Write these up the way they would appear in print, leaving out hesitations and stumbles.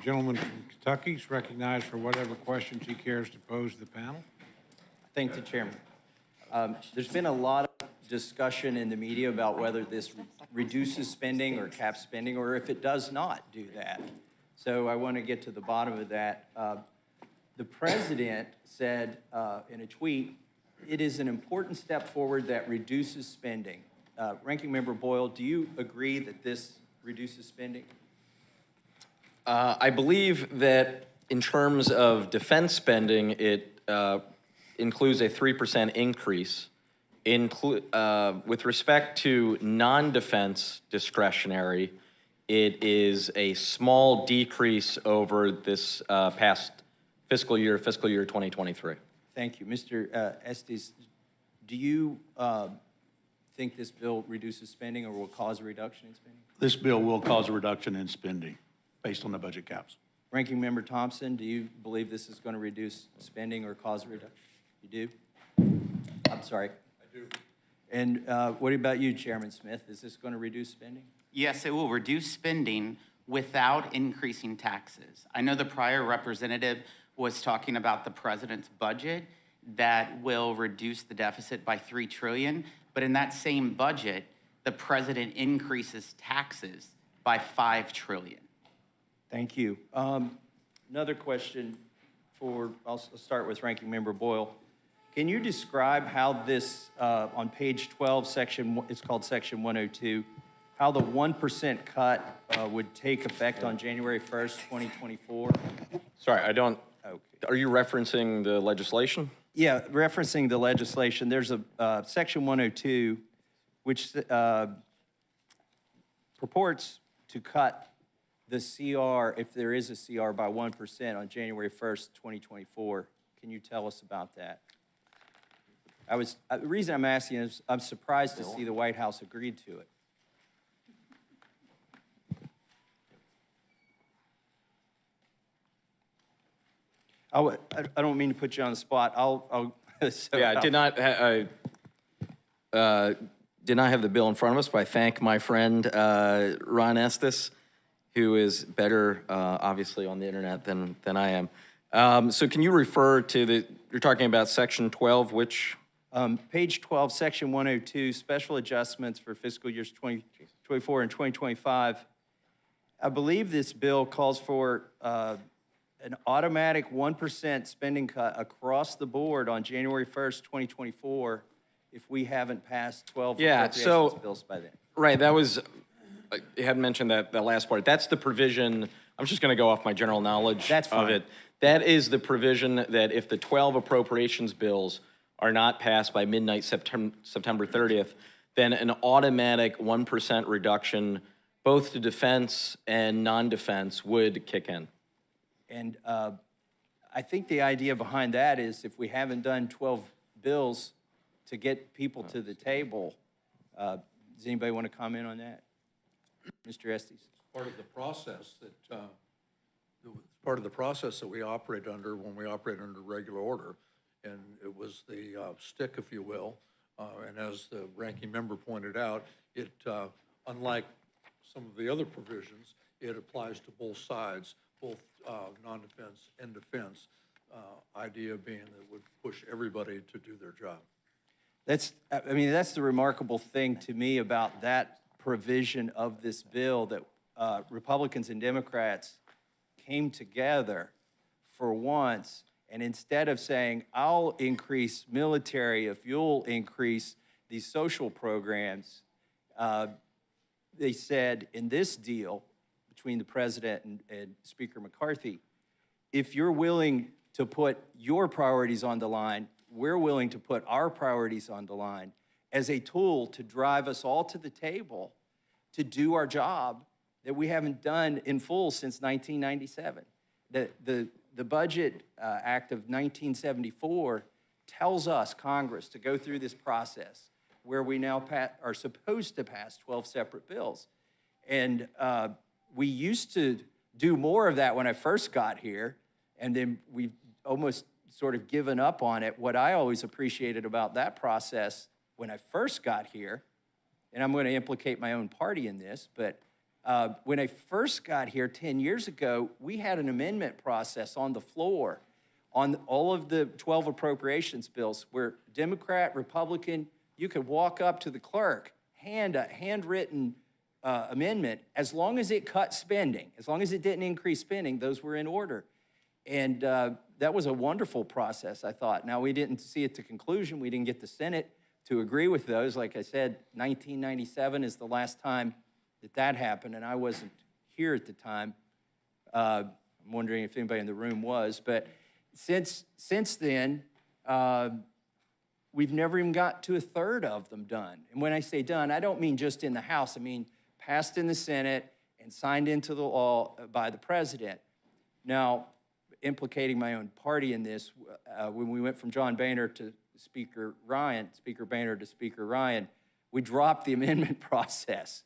gentleman from Kentucky is recognized for whatever questions he cares to pose to the panel. Thank the chairman. There's been a lot of discussion in the media about whether this reduces spending or caps spending, or if it does not do that. So I want to get to the bottom of that. The president said in a tweet, "It is an important step forward that reduces spending." Ranking Member Boyle, do you agree that this reduces spending? I believe that in terms of defense spending, it includes a 3% increase. With respect to non-defense discretionary, it is a small decrease over this past fiscal year 2023. Thank you. Mr. Estes, do you think this bill reduces spending or will cause a reduction in spending? This bill will cause a reduction in spending based on the budget caps. Ranking Member Thompson, do you believe this is going to reduce spending or cause a reduction? You do? I'm sorry. I do. And what about you, Chairman Smith? Is this going to reduce spending? Yes, it will reduce spending without increasing taxes. I know the prior representative was talking about the president's budget that will reduce the deficit by $3 trillion, but in that same budget, the president increases taxes by $5 trillion. Thank you. Another question I'll start with Ranking Member Boyle. Can you describe how this, on page 12, it's called section 102, how the 1% cut would take effect on January 1st, 2024? Sorry, I don't. Okay. Are you referencing the legislation? Yeah, referencing the legislation, there's a section 102, which purports to cut the CR, if there is a CR, by 1% on January 1st, 2024. Can you tell us about that? The reason I'm asking is I'm surprised to see the White House agreed to it. I don't mean to put you on the spot. I did not. Did not have the bill in front of us, but I thank my friend Ron Estes, who is better, obviously, on the internet than I am. So can you refer to you're talking about section 12, which? Page 12, section 102, special adjustments for fiscal years 2024 and 2025. I believe this bill calls for an automatic 1% spending cut across the board on January 1st, 2024, if we haven't passed 12 appropriations bills by then. Right, that was, you hadn't mentioned that last part. That's the provision, I'm just going to go off my general knowledge of it. That is the provision that if the 12 appropriations bills are not passed by midnight September 30th, then an automatic 1% reduction, both to defense and non-defense, would kick in. And I think the idea behind that is if we haven't done 12 bills to get people to the table, does anybody want to comment on that? Mr. Estes. Part of the process that we operate under when we operate under regular order, and it was the stick, if you will, and as the ranking member pointed out, it, unlike some of the other provisions, it applies to both sides, both non-defense and defense, idea being that it would push everybody to do their job. That's the remarkable thing to me about that provision of this bill, that Republicans and Democrats came together for once, and instead of saying, I'll increase military if you'll increase these social programs, they said in this deal between the president and Speaker McCarthy, if you're willing to put your priorities on the line, we're willing to put our priorities on the line as a tool to drive us all to the table to do our job that we haven't done in full since 1997. The Budget Act of 1974 tells us, Congress, to go through this process where we now are supposed to pass 12 separate bills. And we used to do more of that when I first got here, and then we've almost sort of given up on it. What I always appreciated about that process when I first got here, and I'm going to implicate my own party in this, but When I first got here 10 years ago, we had an amendment process on the floor on all of the 12 appropriations bills where Democrat, Republican, you could walk up to the clerk, hand a handwritten amendment, as long as it cut spending, as long as it didn't increase spending, those were in order. And that was a wonderful process, I thought. Now, we didn't see it to conclusion. We didn't get the Senate to agree with those. Like I said, 1997 is the last time that happened, and I wasn't here at the time. I'm wondering if anybody in the room was. But since then, we've never even got to a third of them done. And when I say done, I don't mean just in the House. I mean passed in the Senate and signed into the law by the president. Now, implicating my own party in this, when we went from John Boehner to Speaker Boehner to Speaker Ryan, we dropped the amendment process.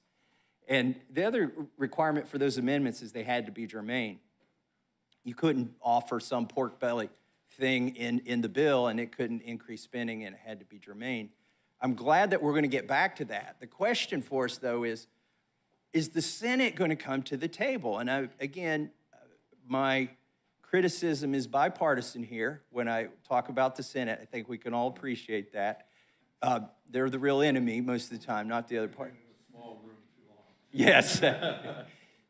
And the other requirement for those amendments is they had to be germane. You couldn't offer some pork belly thing in the bill and it couldn't increase spending and it had to be germane. I'm glad that we're going to get back to that. The question for us, though, is the Senate going to come to the table? And again, my criticism is bipartisan here when I talk about the Senate. I think we can all appreciate that. They're the real enemy most of the time, not the other party. Yes.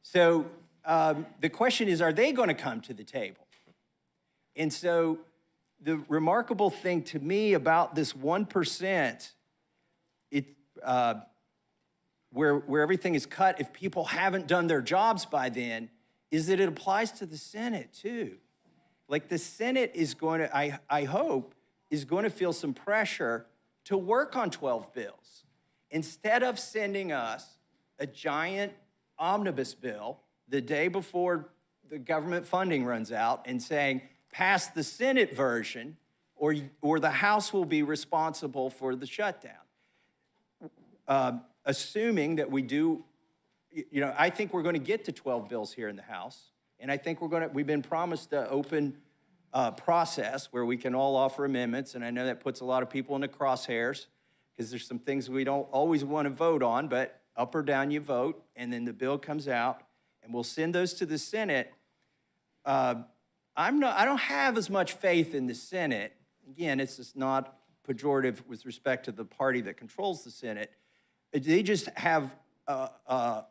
So the question is, are they going to come to the table? And so the remarkable thing to me about this 1%, where everything is cut, if people haven't done their jobs by then, is that it applies to the Senate too. Like the Senate is going to, I hope, is going to feel some pressure to work on 12 bills. Instead of sending us a giant omnibus bill the day before the government funding runs out and saying, pass the Senate version or the House will be responsible for the shutdown. Assuming that we do, I think we're going to get to 12 bills here in the House. And I think we've been promised an open process where we can all offer amendments. And I know that puts a lot of people in the crosshairs because there's some things we don't always want to vote on, but up or down you vote, and then the bill comes out, and we'll send those to the Senate. I don't have as much faith in the Senate. Again, it's just not pejorative with respect to the party that controls the Senate. They just have a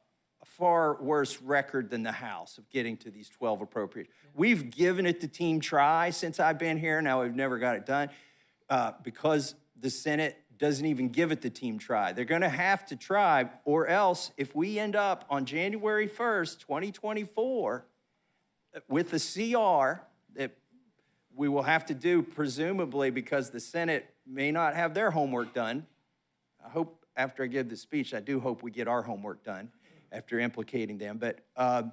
far worse record than the House of getting to these 12 appropriations. We've given it the team try since I've been here. Now we've never got it done because the Senate doesn't even give it the team try. They're going to have to try, or else if we end up on January 1st, 2024, with a CR that we will have to do presumably because the Senate may not have their homework done. I hope after I give the speech, I do hope we get our homework done after implicating them. But, on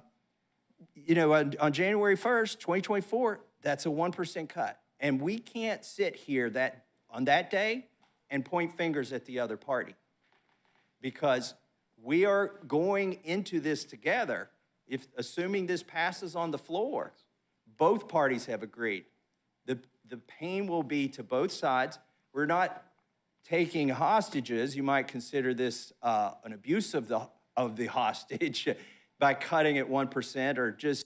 January 1st, 2024, that's a 1% cut. And we can't sit here on that day and point fingers at the other party because we are going into this together. Assuming this passes on the floor, both parties have agreed. The pain will be to both sides. We're not taking hostages. You might consider this an abuse of the hostage by cutting it 1% or just,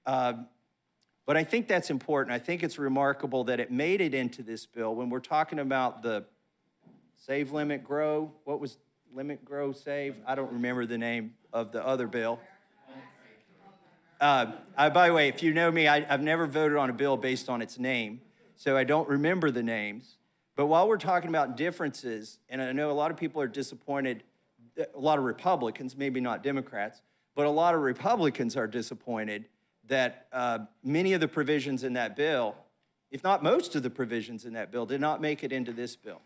but I think that's important. I think it's remarkable that it made it into this bill when we're talking about the Save, Limit, Grow. What was Limit, Grow, Save? I don't remember the name of the other bill. By the way, if you know me, I've never voted on a bill based on its name, so I don't remember the names. But while we're talking about differences, and I know a lot of people are disappointed, a lot of Republicans, maybe not Democrats, but a lot of Republicans are disappointed that many of the provisions in that bill, if not most of the provisions in that bill, did not make it into this bill.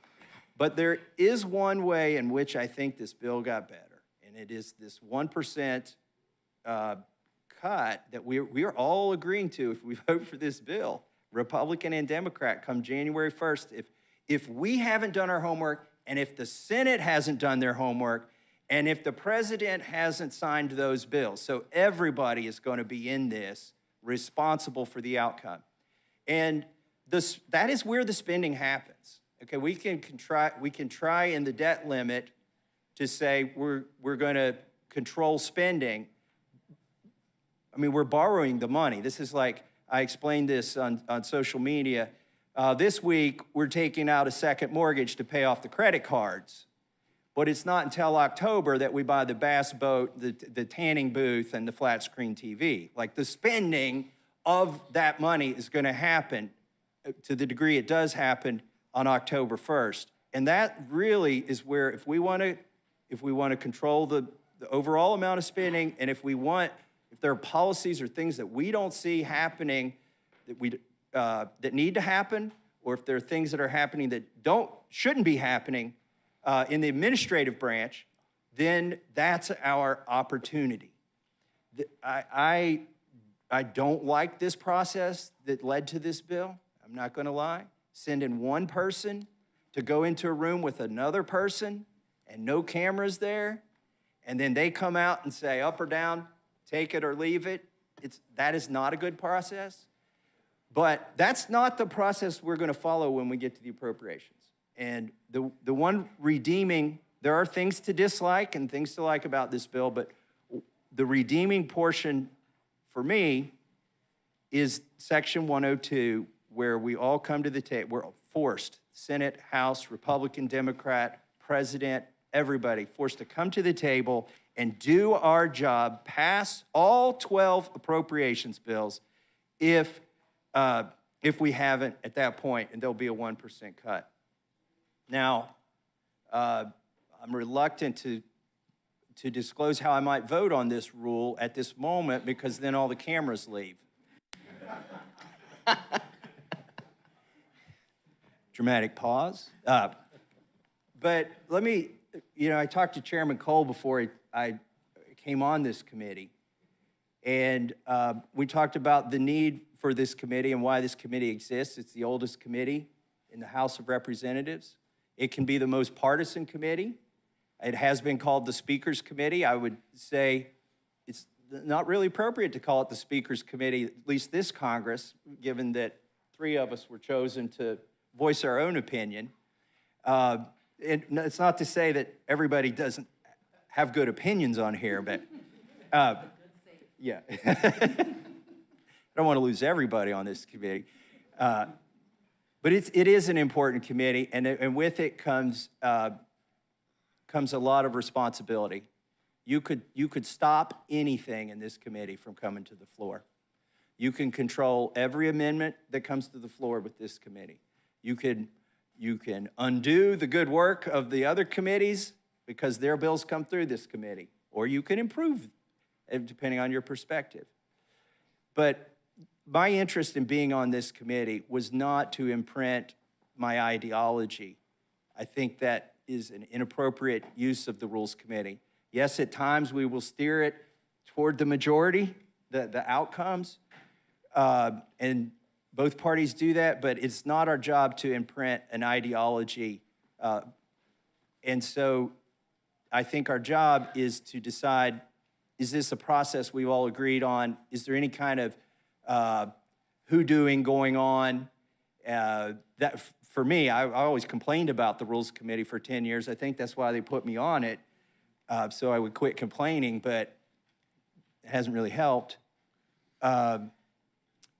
But there is one way in which I think this bill got better, and it is this 1% cut that we are all agreeing to if we vote for this bill, Republican and Democrat, come January 1st. If we haven't done our homework, and if the Senate hasn't done their homework, and if the president hasn't signed those bills, so everybody is going to be in this responsible for the outcome. And that is where the spending happens. Okay, we can try in the debt limit to say we're going to control spending, I mean, we're borrowing the money. This is like, I explained this on social media. This week, we're taking out a second mortgage to pay off the credit cards. But it's not until October that we buy the bass boat, the tanning booth, and the flat screen TV. Like, the spending of that money is going to happen to the degree it does happen on October 1st. And that really is where, if we want to control the overall amount of spending, and if there are policies or things that we don't see happening that need to happen, or if there are things that are happening that shouldn't be happening in the administrative branch, then that's our opportunity. I don't like this process that led to this bill. I'm not going to lie. Sending one person to go into a room with another person and no cameras there, and then they come out and say up or down, take it or leave it, that is not a good process. But that's not the process we're going to follow when we get to the appropriations. And the one redeeming, there are things to dislike and things to like about this bill, but the redeeming portion for me is Section 102, where we all come to the table. We're forced, Senate, House, Republican, Democrat, President, everybody, forced to come to the table and do our job, pass all 12 appropriations bills if we haven't at that point, and there'll be a 1% cut. Now, I'm reluctant to disclose how I might vote on this rule at this moment, because then all the cameras leave. Dramatic pause. But let me, I talked to Chairman Cole before I came on this committee, and we talked about the need for this committee and why this committee exists. It's the oldest committee in the House of Representatives. It can be the most partisan committee. It has been called the Speaker's Committee. I would say it's not really appropriate to call it the Speaker's Committee, at least this Congress, given that 3 of us were chosen to voice our own opinion. And it's not to say that everybody doesn't have good opinions on here, but yeah. I don't want to lose everybody on this committee. But it is an important committee, and with it comes a lot of responsibility. You could stop anything in this committee from coming to the floor. You can control every amendment that comes to the floor with this committee. You can undo the good work of the other committees because their bills come through this committee, or you can improve, depending on your perspective. But my interest in being on this committee was not to imprint my ideology. I think that is an inappropriate use of the Rules Committee. Yes, at times we will steer it toward the majority, the outcomes, and both parties do that, but it's not our job to imprint an ideology. And so I think our job is to decide, is this a process we've all agreed on? Is there any kind of hoodooing going on? That for me, I always complained about the Rules Committee for 10 years. I think that's why they put me on it, so I would quit complaining, but it hasn't really helped.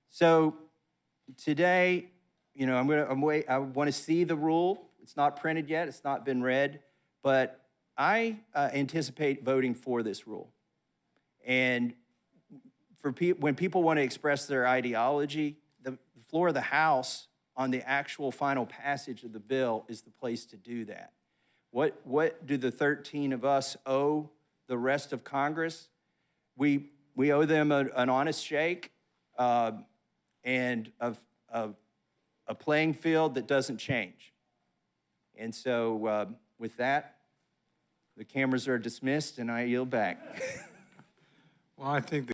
So today, I want to see the rule. It's not printed yet. It's not been read, but I anticipate voting for this rule. And when people want to express their ideology, the floor of the House on the actual final passage of the bill is the place to do that. What do the 13 of us owe the rest of Congress? We owe them an honest shake and a playing field that doesn't change. And so with that, the cameras are dismissed and I yield back. Well, I think